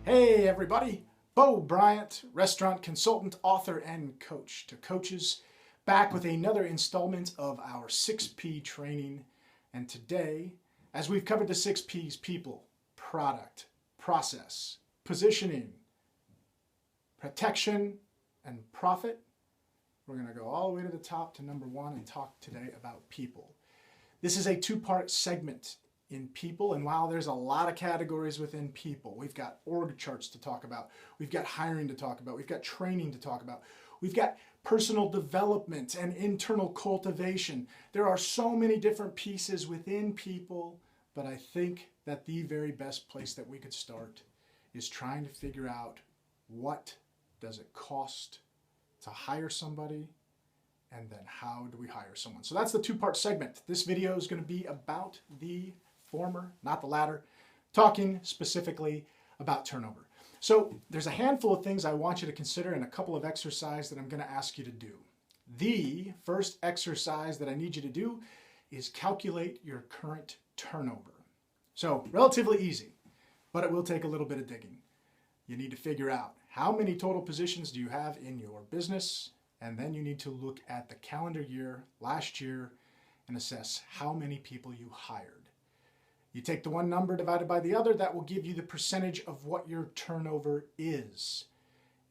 Hey everybody, Bryant, restaurant consultant, author, and coach to coaches, back with another installment of our 6P training. And today, as we've covered the 6Ps, people, product, process, positioning, protection, and profit, we're going to go all the way to the top to number one and talk today about people. This is a two-part segment in people, and while there's a lot of categories within people, we've got org charts to talk about, we've got hiring to talk about, we've got training to talk about, we've got personal development and internal cultivation. There are so many different pieces within people, but I think that the very best place that we could start is trying to figure out what does it cost to hire somebody, and then how do we hire someone. So that's the two-part segment. This video is going to be about the former, not the latter, talking specifically about turnover. So there's a handful of things I want you to consider and a couple of exercises that I'm going to ask you to do. The first exercise that I need you to do is calculate your current turnover. So relatively easy, but it will take a little bit of digging. You need to figure out how many total positions do you have in your business, and then you need to look at the calendar year, last year, and assess how many people you hired. You take the one number divided by the other, that will give you the percentage of what your turnover is.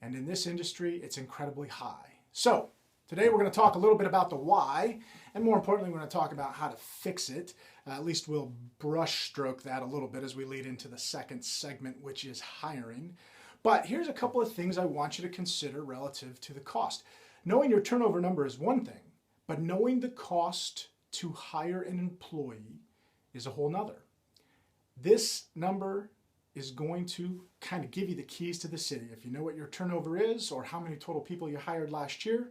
And in this industry, it's incredibly high. So today we're going to talk a little bit about the why, and more importantly, we're going to talk about how to fix it. At least we'll brush stroke that a little bit as we lead into the second segment, which is hiring. But here's a couple of things I want you to consider relative to the cost. Knowing your turnover number is one thing, but knowing the cost to hire an employee is a whole nother. This number is going to kind of give you the keys to the city. If you know what your turnover is or how many total people you hired last year,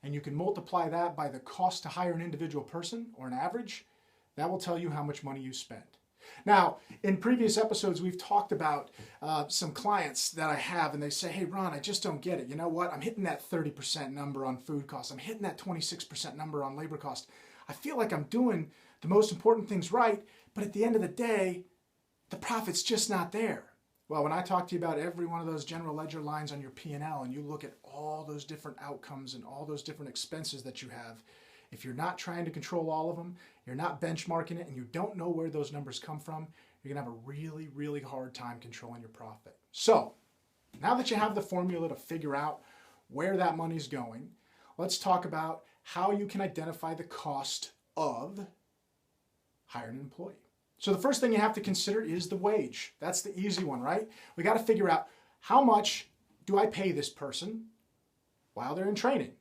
and you can multiply that by the cost to hire an individual person or an average, that will tell you how much money you spent. Now, in previous episodes, we've talked about some clients that I have, and they say, hey, Ron, I just don't get it. You know what? I'm hitting that 30% number on food costs. I'm hitting that 26% number on labor cost. I feel like I'm doing the most important things right, but at the end of the day, the profit's just not there. Well, when I talk to you about every one of those general ledger lines on your P&L, and you look at all those different outcomes and all those different expenses that you have, if you're not trying to control all of them, you're not benchmarking it, and you don't know where those numbers come from, you're going to have a really, really hard time controlling your profit. So now that you have the formula to figure out where that money's going, let's talk about how you can identify the cost of hiring an employee. So the first thing you have to consider is the wage. That's the easy one, right? We got to figure out how much do I pay this person while they're in training.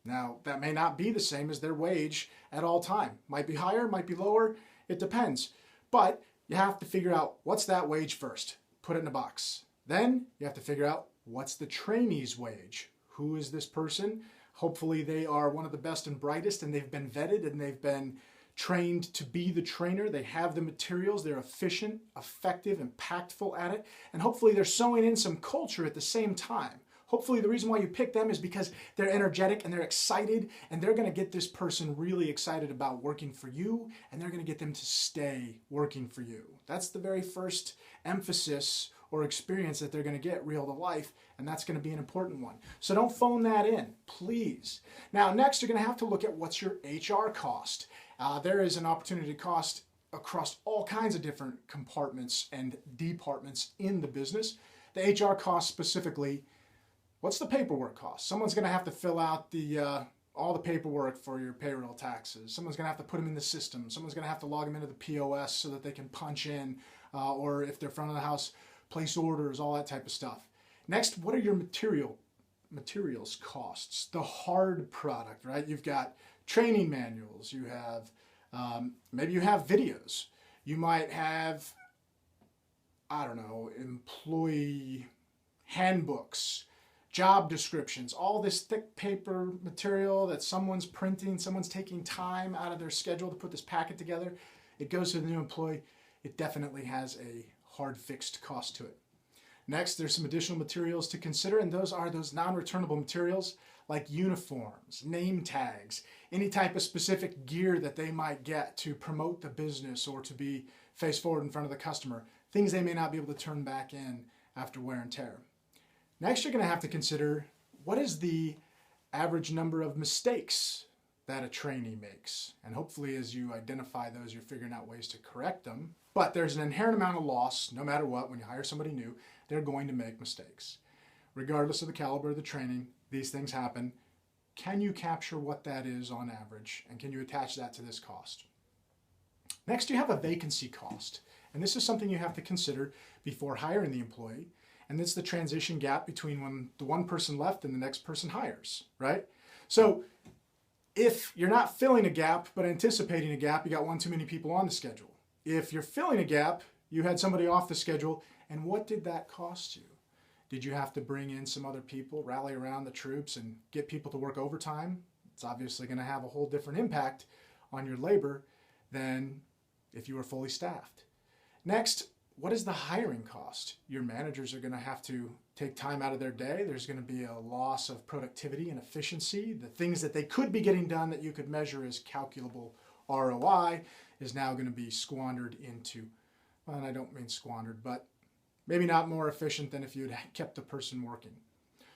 Now, that may not be the same as their wage at all time. Might be higher, might be lower, it depends. But you have to figure out what's that wage first. Put it in a box. Then you have to figure out what's the trainee's wage. Who is this person? Hopefully they are one of the best and brightest, and they've been vetted and they've been trained to be the trainer. They have the materials, they're efficient, effective, impactful at it, and hopefully they're sewing in some culture at the same time. Hopefully the reason why you pick them is because they're energetic and they're excited, and they're going to get this person really excited about working for you, and they're going to get them to stay working for you. That's the very first emphasis or experience that they're going to get real to life, and that's going to be an important one. So don't phone that in, please. Now next, you're going to have to look at what's your HR cost. There is an opportunity cost across all kinds of different compartments and departments in the business. The HR cost specifically, what's the paperwork cost? Someone's going to have to fill out all the paperwork for your payroll taxes. Someone's going to have to put them in the system. Someone's going to have to log them into the POS so that they can punch in, or if they're front of the house, place orders, all that type of stuff. Next, what are your materials costs? The hard product, right? You've got training manuals, you have, maybe you have videos. You might have, I don't know, employee handbooks, job descriptions, all this thick paper material that someone's printing, someone's taking time out of their schedule to put this packet together. It goes to the new employee. It definitely has a hard fixed cost to it. Next, there's some additional materials to consider, and those are those non-returnable materials like uniforms, name tags, any type of specific gear that they might get to promote the business or to be face forward in front of the customer, things they may not be able to turn back in after wear and tear. Next, you're going to have to consider what is the average number of mistakes that a trainee makes. And hopefully as you identify those, you're figuring out ways to correct them. But there's an inherent amount of loss, no matter what, when you hire somebody new, they're going to make mistakes. Regardless of the caliber of the training, these things happen. Can you capture what that is on average? And can you attach that to this cost? Next, you have a vacancy cost. And this is something you have to consider before hiring the employee. And it's the transition gap between when the one person left and the next person hires, right? So if you're not filling a gap, but anticipating a gap, you got one too many people on the schedule. If you're filling a gap, you had somebody off the schedule, and what did that cost you? Did you have to bring in some other people, rally around the troops, and get people to work overtime? It's obviously going to have a whole different impact on your labor than if you were fully staffed. Next, what is the hiring cost? Your managers are going to have to take time out of their day. There's going to be a loss of productivity and efficiency. The things that they could be getting done that you could measure as calculable ROI is now going to be squandered into, well, and I don't mean squandered, but maybe not more efficient than if you had kept the person working.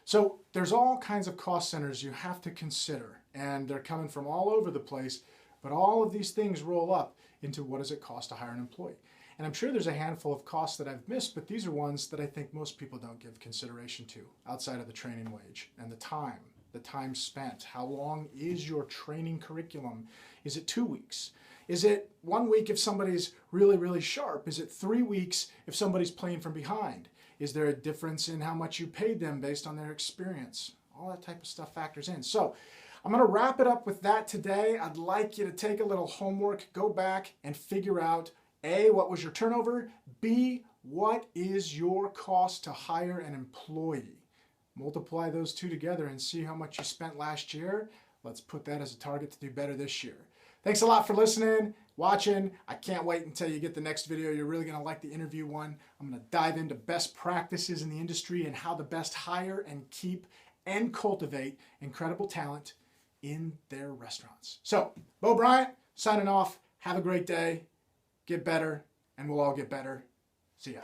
So there's all kinds of cost centers you have to consider, and they're coming from all over the place, but all of these things roll up into what does it cost to hire an employee. And I'm sure there's a handful of costs that I've missed, but these are ones that I think most people don't give consideration to outside of the training wage and the time spent. How long is your training curriculum? Is it 2 weeks? Is it 1 week if somebody's really, really sharp? Is it 3 weeks if somebody's playing from behind? Is there a difference in how much you paid them based on their experience? All that type of stuff factors in. So I'm going to wrap it up with that today. I'd like you to take a little homework, go back and figure out A, what was your turnover? B, what is your cost to hire an employee? Multiply those two together and see how much you spent last year. Let's put that as a target to do better this year. Thanks a lot for listening, watching. I can't wait until you get the next video. You're really going to like the interview one. I'm going to dive into best practices in the industry and how to best hire and keep and cultivate incredible talent in their restaurants. So, Bo Bryant, signing off. Have a great day. Get better, and we'll all get better. See ya.